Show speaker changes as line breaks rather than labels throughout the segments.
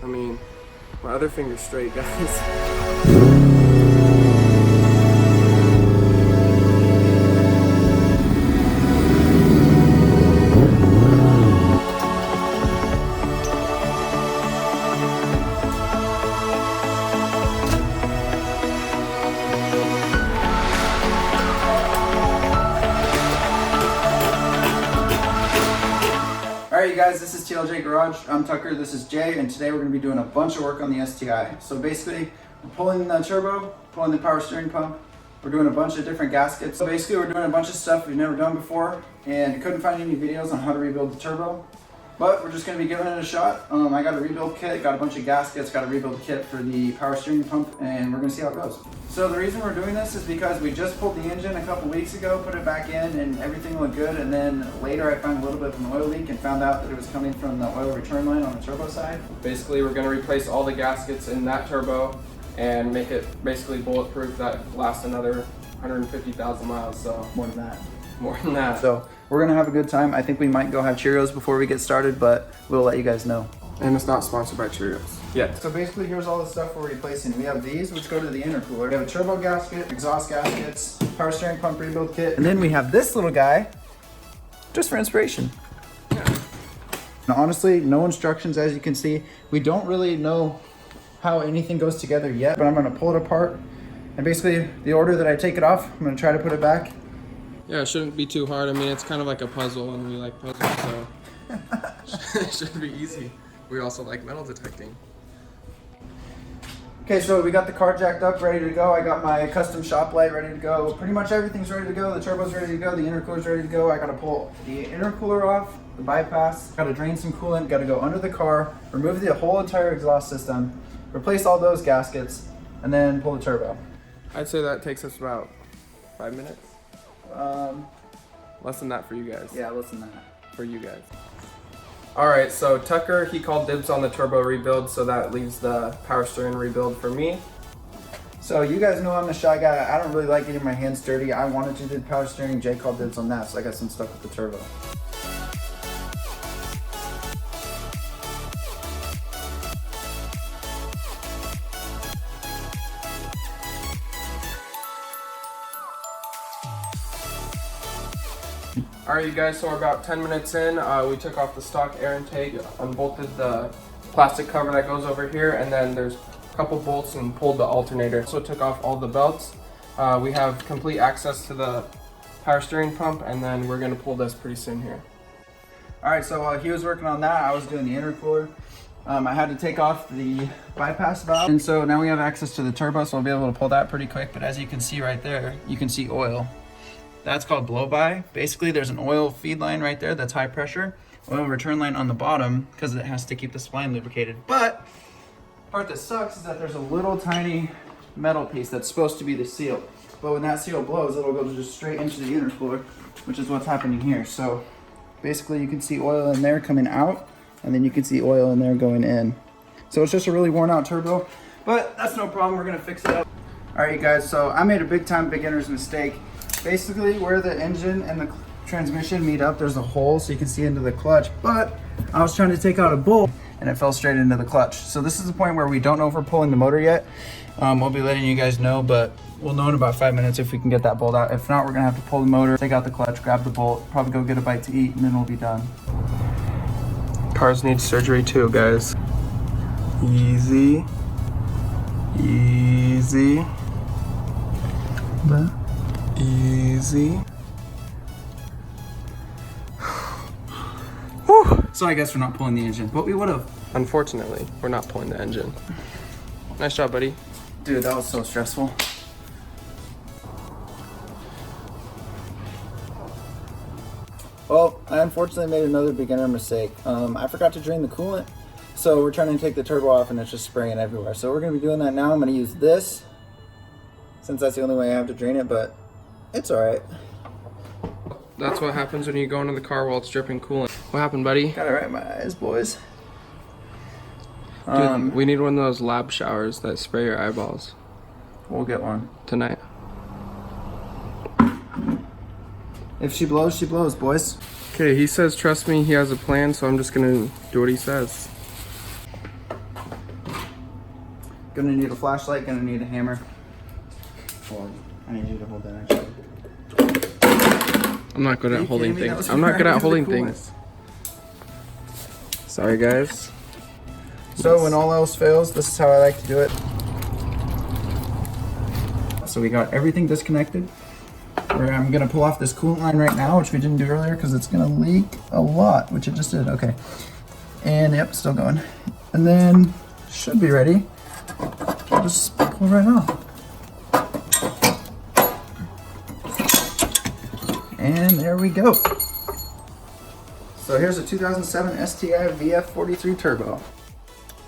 I mean, my other finger's straight, guys.
Alright you guys, this is TLJ Garage. I'm Tucker, this is Jay, and today we're going to be doing a bunch of work on the STI. So basically, we're pulling the turbo, pulling the power steering pump, we're doing a bunch of different gaskets. So basically we're doing a bunch of stuff we've never done before, and couldn't find any videos on how to rebuild the turbo. But we're just going to be giving it a shot. I got a rebuild kit, got a bunch of gaskets, got a rebuild kit for the power steering pump, and we're going to see how it goes. So the reason we're doing this is because we just pulled the engine a couple weeks ago, put it back in, and everything looked good. And then later I found a little bit of an oil leak and found out that it was coming from the oil return line on the turbo side.
Basically, we're going to replace all the gaskets in that turbo and make it basically bulletproof that lasts another 150,000 miles. So
More than that.
More than that.
So we're going to have a good time. I think we might go have Cheerios before we get started, but we'll let you guys know.
And it's not sponsored by Cheerios yet.
So basically here's all the stuff we're replacing. We have these, which go to the intercooler. We have a turbo gasket, exhaust gaskets, power steering pump rebuild kit. And then we have this little guy, just for inspiration.
Yeah.
Now honestly, no instructions as you can see. We don't really know how anything goes together yet, but I'm gonna pull it apart. And basically the order that I take it off, I'm gonna try to put it back.
Yeah, it shouldn't be too hard. I mean, it's kind of like a puzzle and we like puzzles, so it should be easy. We also like metal detecting.
Okay, so we got the car jacked up, ready to go. I got my custom shop light ready to go. Pretty much everything's ready to go. The turbo's ready to go. The intercooler's ready to go. I gotta pull the intercooler off, the bypass. Gotta drain some coolant. Gotta go under the car, remove the whole entire exhaust system, replace all those gaskets, and then pull the turbo.
I'd say that takes us about 5 minutes. Less than that for you guys.
Yeah, less than that.
For you guys. Alright, so Tucker, he called dibs on the turbo rebuild, so that leaves the power steering rebuild for me.
So you guys know I'm the shy guy. I don't really like getting my hands dirty. I wanted to do the power steering. Jay called dibs on that, so I got some stuff with the turbo.
Alright you guys, so we're about 10 minutes in. We took off the stock air intake, unbolted the plastic cover that goes over here, and then there's a couple bolts and pulled the alternator. So took off all the belts. We have complete access to the power steering pump, and then we're going to pull this pretty soon here.
Alright, so while he was working on that, I was doing the intercooler. I had to take off the bypass valve, and so now we have access to the turbo, so I'll be able to pull that pretty quick. But as you can see right there, you can see oil. That's called blow-by. Basically, there's an oil feed line right there that's high pressure, oil return line on the bottom because it has to keep the spline lubricated. But the part that sucks is that there's a little tiny metal piece that's supposed to be the seal. But when that seal blows, it'll go just straight into the intercooler, which is what's happening here. So basically, you can see oil in there coming out, and then you can see oil in there going in. So it's just a really worn out turbo, but that's no problem. We're gonna fix it up. All right, you guys, so I made a big time beginner's mistake. Basically, where the engine and the transmission meet up, there's a hole so you can see into the clutch, but I was trying to take out a bolt and it fell straight into the clutch. So this is the point where we don't know if we're pulling the motor yet. We'll be letting you guys know, but we'll know in about 5 minutes if we can get that bolt out. If not, we're gonna have to pull the motor, take out the clutch, grab the bolt, probably go get a bite to eat, and then we'll be done.
Cars need surgery too, guys. Easy. Easy. Easy.
Whew. So I guess we're not pulling the engine, but we would have.
Unfortunately, we're not pulling the engine. Nice job, buddy.
Dude, that was so stressful. Well, I unfortunately made another beginner mistake. I forgot to drain the coolant, so we're trying to take the turbo off and it's just spraying everywhere. So we're gonna be doing that now. I'm gonna use this, since that's the only way I have to drain it, but it's all right.
That's what happens when you go into the car while it's dripping coolant. What happened, buddy?
Got it right in my eyes, boys.
Dude, we need one of those lab showers that spray your eyeballs.
We'll get one.
Tonight.
If she blows, boys.
Okay, he says trust me, he has a plan, so I'm just gonna do what he says.
Gonna need a flashlight, gonna need a hammer. Well, I need you to hold that actually.
I'm not good at holding things. I'm not good at holding things. Sorry, guys.
So when all else fails, this is how I like to do it. So we got everything disconnected. I'm gonna pull off this coolant line right now, which we didn't do earlier because it's gonna leak a lot, which it just did. Okay. And yep, still going. And then should be ready. I'll just pull right off. And there we go. So here's a 2007 STI vf43 Turbo.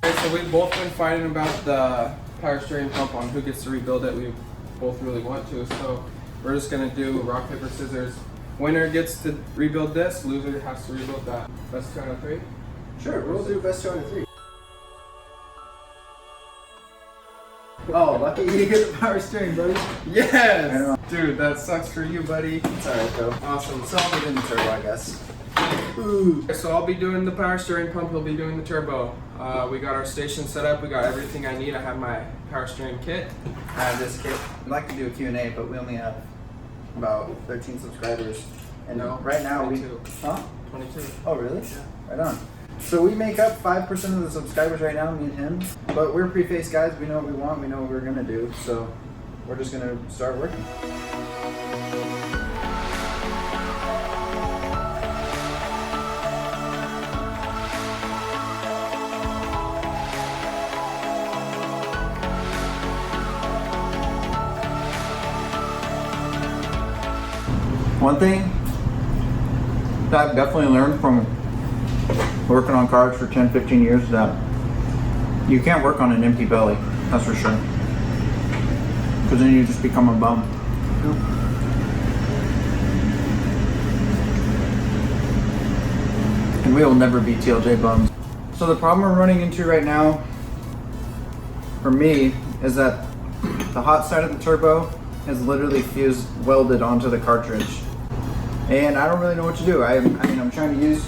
Okay, so we've both been fighting about the power steering pump on who gets to rebuild it. We both really want to, so we're just gonna do rock, paper, scissors. Winner gets to rebuild this, loser has to rebuild that. Best 2 out of 3?
Sure, we'll do best 2 out of 3. Oh, lucky you get the power steering, buddy.
Yes! Dude, that sucks for you, buddy.
It's alright though.
Awesome.
So I'll be doing the turbo, I guess.
Ooh. So I'll be doing the power steering pump, he'll be doing the turbo. We got our station set up, we got everything I need. I have my power steering kit.
I have this kit. I'd like to do a Q&A, but we only have about 13 subscribers. And
No,
right now
22.
Huh?
22.
Oh, really?
Yeah.
Right on. So we make up 5% of the subscribers right now, me and him. But we're pre-faced guys, we know what we want, we know what we're gonna do. So we're just gonna start working. One thing that I've definitely learned from working on cars for 10, 15 years is that you can't work on an empty belly, that's for sure. Because then you just become a bum. And we will never be TLJ bums. So the problem we're running into right now, for me, is that the hot side of the turbo is literally fused, welded onto the cartridge. And I don't really know what to do. I mean, I'm trying to use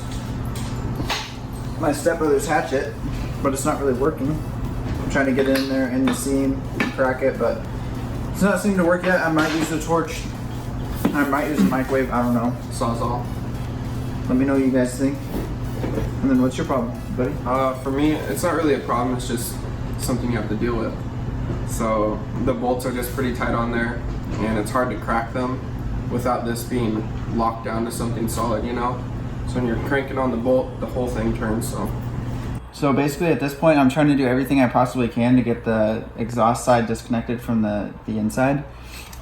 my stepbrother's hatchet, but it's not really working. I'm trying to get in there in the seam, crack it, but it's not seeming to work yet. I might use a torch. I might use a microwave. I don't know.
Sawzall.
Let me know what you guys think. And then what's your problem, buddy?
For me, it's not really a problem. It's just something you have to deal with. So the bolts are just pretty tight on there, and it's hard to crack them without this being locked down to something solid, you know? So when you're cranking on the bolt, the whole thing turns,
So basically at this point, I'm trying to do everything I possibly can to get the exhaust side disconnected from the inside.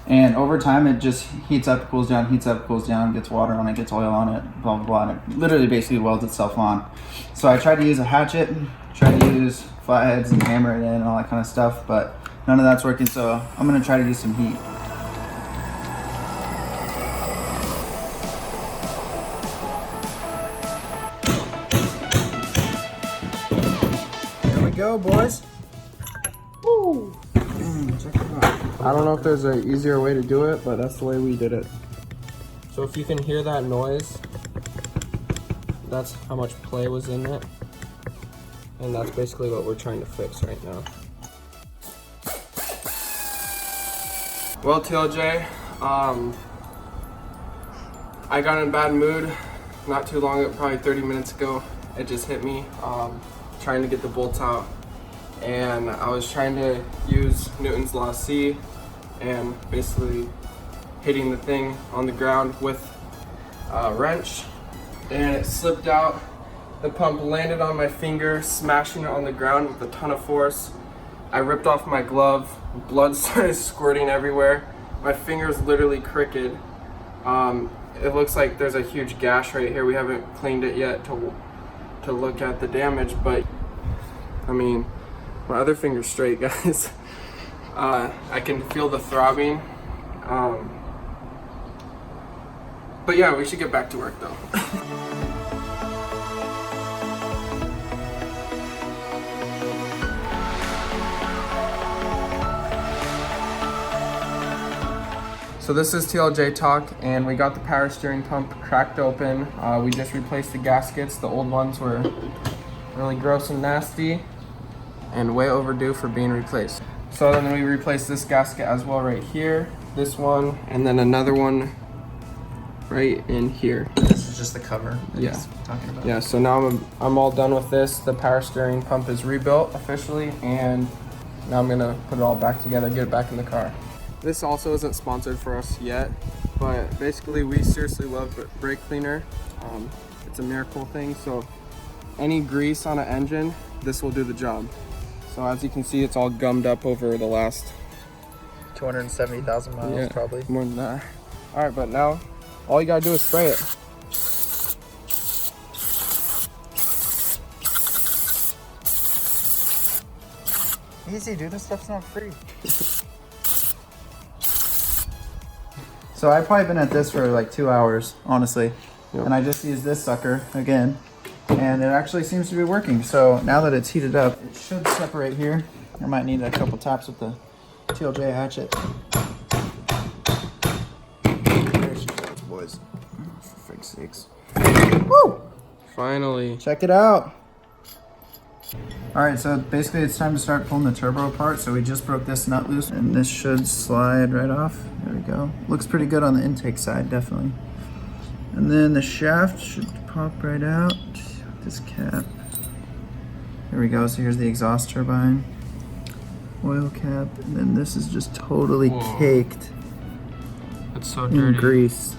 And over time, it just heats up, cools down, heats up, cools down, gets water on it, gets oil on it, blah, blah, blah. And it literally basically welds itself on. So I tried to use a hatchet, tried to use flatheads and hammer it in and all that kind of stuff, but none of that's working, so I'm gonna try to use some heat. Go, boys. Woo. Check it out.
I don't know if there's an easier way to do it, but that's the way we did it. So if you can hear that noise, that's how much play was in it. And that's basically what we're trying to fix right now. Well, TLJ, I got in a bad mood not too long ago, probably 30 minutes ago. It just hit me. Trying to get the bolts out, and I was trying to use Newton's Law C and basically hitting the thing on the ground with a wrench, and it slipped out. The pump landed on my finger, smashing it on the ground with a ton of force. I ripped off my glove, blood started squirting everywhere. My finger's literally crooked. It looks like there's a huge gash right here. We haven't cleaned it yet to look at the damage, but I mean, my other finger's straight, guys. I can feel the throbbing. But yeah, we should get back to work though. So this is TLJ Talk, and we got the power steering pump cracked open. We just replaced the gaskets. The old ones were really gross and nasty. and way overdue for being replaced. So then we replaced this gasket as well right here, this one, and then another one right in here.
This is just the cover that
Yeah.
he's talking about.
Yeah, so now I'm all done with this. The power steering pump is rebuilt officially, and now I'm gonna put it all back together, get it back in the car. This also isn't sponsored for us yet, but basically we seriously love brake cleaner. It's a miracle thing, so any grease on an engine, this will do the job. So as you can see, it's all gummed up over the last
270,000 miles, probably.
more than that. All right, but now all you gotta do is spray it.
Easy, dude. This stuff's not free. So I've probably been at this for like 2 hours, honestly.
Yep.
And I just used this sucker again, and it actually seems to be working. So now that it's heated up, it should separate here. I might need a couple taps with the TLJ hatchet. There she goes, boys. For fig's sakes. Woo!
Finally.
Check it out. All right, so basically it's time to start pulling the turbo apart. So we just broke this nut loose, and this should slide right off. There we go. Looks pretty good on the intake side, definitely. And then the shaft should pop right out. This cap. There we go. So here's the exhaust turbine. Oil cap, and then this is just totally
Whoa.
Caked
It's so
in
dirty.
grease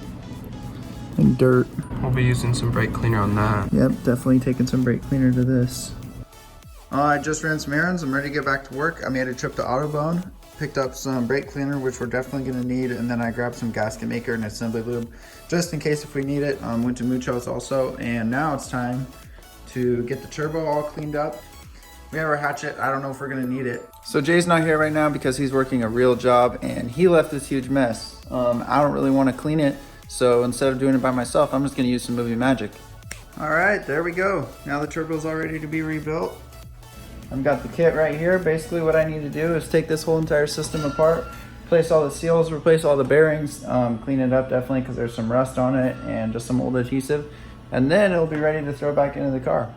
and dirt.
We'll be using some brake cleaner on that.
Yep, definitely taking some brake cleaner to this. I just ran some errands. I'm ready to get back to work. I made a trip to Autobahn, picked up some brake cleaner, which we're definitely going to need, and then I grabbed some gasket maker and assembly lube, just in case if we need it. Went to Mucho's also, and now it's time to get the turbo all cleaned up. We have our hatchet. I don't know if we're going to need it. So Jay's not here right now because he's working a real job, and he left this huge mess. I don't really want to clean it, so instead of doing it by myself, I'm just going to use some movie magic. All right, there we go. Now the turbo's all ready to be rebuilt. I've got the kit right here. Basically what I need to do is take this whole entire system apart, replace all the seals, replace all the bearings, clean it up definitely because there's some rust on it and just some old adhesive, and then it'll be ready to throw back into the car.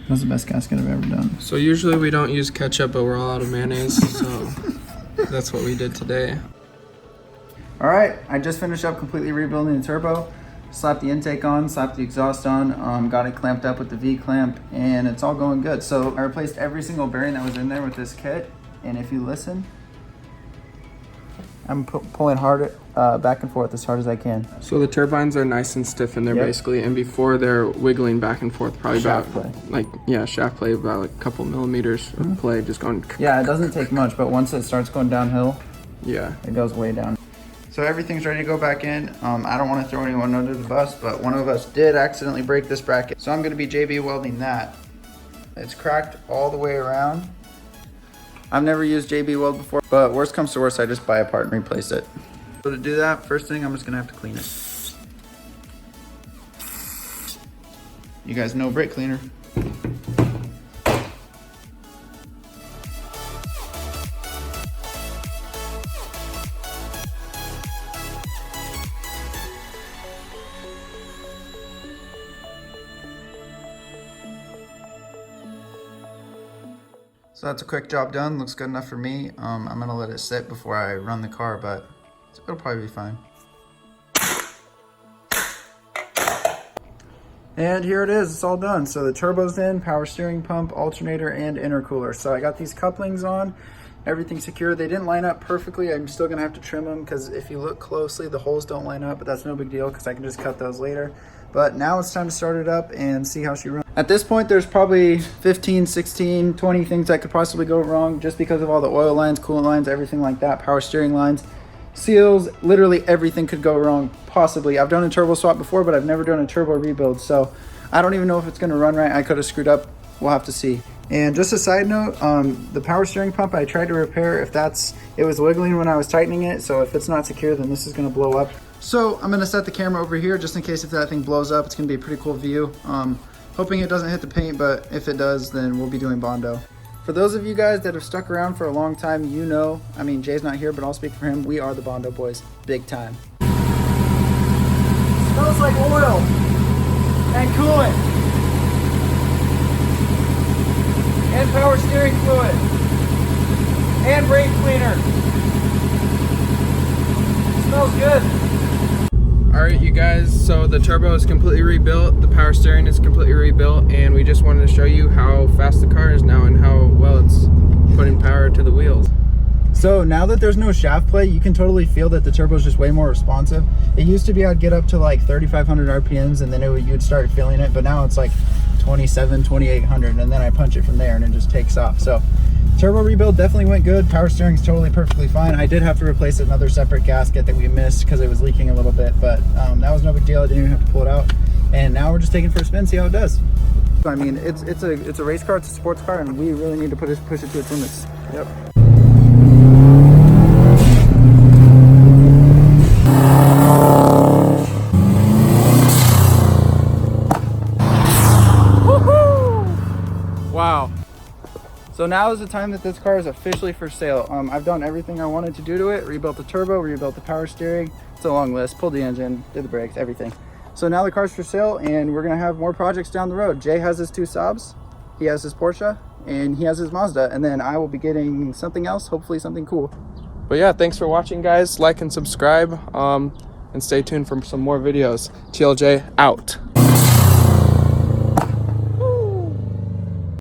That's the best gasket I've ever done.
So usually we don't use ketchup, but we're all out of mayonnaise, so that's what we did today.
All right, I just finished up completely rebuilding the turbo. Slapped the intake on, slapped the exhaust on, got it clamped up with the V-clamp, and it's all going good. So I replaced every single bearing that was in there with this kit, and if you listen, I'm pulling hard, back and forth as hard as I can.
So the turbines are nice and stiff in there,
Yep.
basically, and before they're wiggling back and forth, probably
Shaft
about
play.
like, yeah, shaft play, about like a couple millimeters of play, just going.
Yeah, it doesn't take much, but once it starts going downhill,
Yeah.
it goes way down. So everything's ready to go back in. I don't want to throw anyone under the bus, but one of us did accidentally break this bracket. So I'm going to be JB welding that. It's cracked all the way around. I've never used JB weld before, but worst comes to worst, I just buy a part and replace it. So to do that, first thing, I'm just going to have to clean it. You guys know brake cleaner. So that's a quick job done. Looks good enough for me. I'm gonna let it sit before I run the car, but it'll probably be fine. And here it is, it's all done. So the turbo's in, power steering pump, alternator, and intercooler. So I got these couplings on. everything's secure. They didn't line up perfectly. I'm still gonna have to trim them because if you look closely, the holes don't line up, but that's no big deal because I can just cut those later. But now it's time to start it up and see how she runs. At this point, there's probably 15, 16, 20 things that could possibly go wrong just because of all the oil lines, coolant lines, everything like that, power steering lines, seals, literally everything could go wrong, possibly. I've done a turbo swap before, but I've never done a turbo rebuild, so I don't even know if it's gonna run right. I could have screwed up. We'll have to see. And just a side note, the power steering pump I tried to repair. It was wiggling when I was tightening it, so if it's not secure, then this is gonna blow up. So I'm gonna set the camera over here just in case if that thing blows up. It's gonna be a pretty cool view. Hoping it doesn't hit the paint, but if it does, then we'll be doing Bondo. For those of you guys that have stuck around for a long time, you know, I mean, Jay's not here, but I'll speak for him. We are the Bondo boys, big time. Smells like oil and coolant. And power steering fluid and brake cleaner. Smells good.
All right, you guys, so the turbo is completely rebuilt, the power steering is completely rebuilt, and we just wanted to show you how fast the car is now and how well it's putting power to the wheels.
So now that there's no shaft play, you can totally feel that the turbo is just way more responsive. It used to be I'd get up to like 3,500 RPMs and then you'd start feeling it, but now it's like 27, 2,800, and then I punch it from there and it just takes off. So turbo rebuild definitely went good. Power steering's totally perfectly fine. I did have to replace another separate gasket that we missed because it was leaking a little bit, but that was no big deal. I didn't even have to pull it out. And now we're just taking it for a spin, see how it does. I mean, it's a race car, it's a sports car, and we really need to push it to its limits. Yep. Wow. So now is the time that this car is officially for sale. I've done everything I wanted to do to it. Rebuilt the turbo, rebuilt the power steering. It's a long list. Pulled the engine, did the brakes, everything. So now the car's for sale and we're gonna have more projects down the road. Jay has his 2 Saabs, he has his Porsche, and he has his Mazda. And then I will be getting something else, hopefully something cool.
But yeah, thanks for watching, guys. Like and subscribe, and stay tuned for some more videos. TLJ out.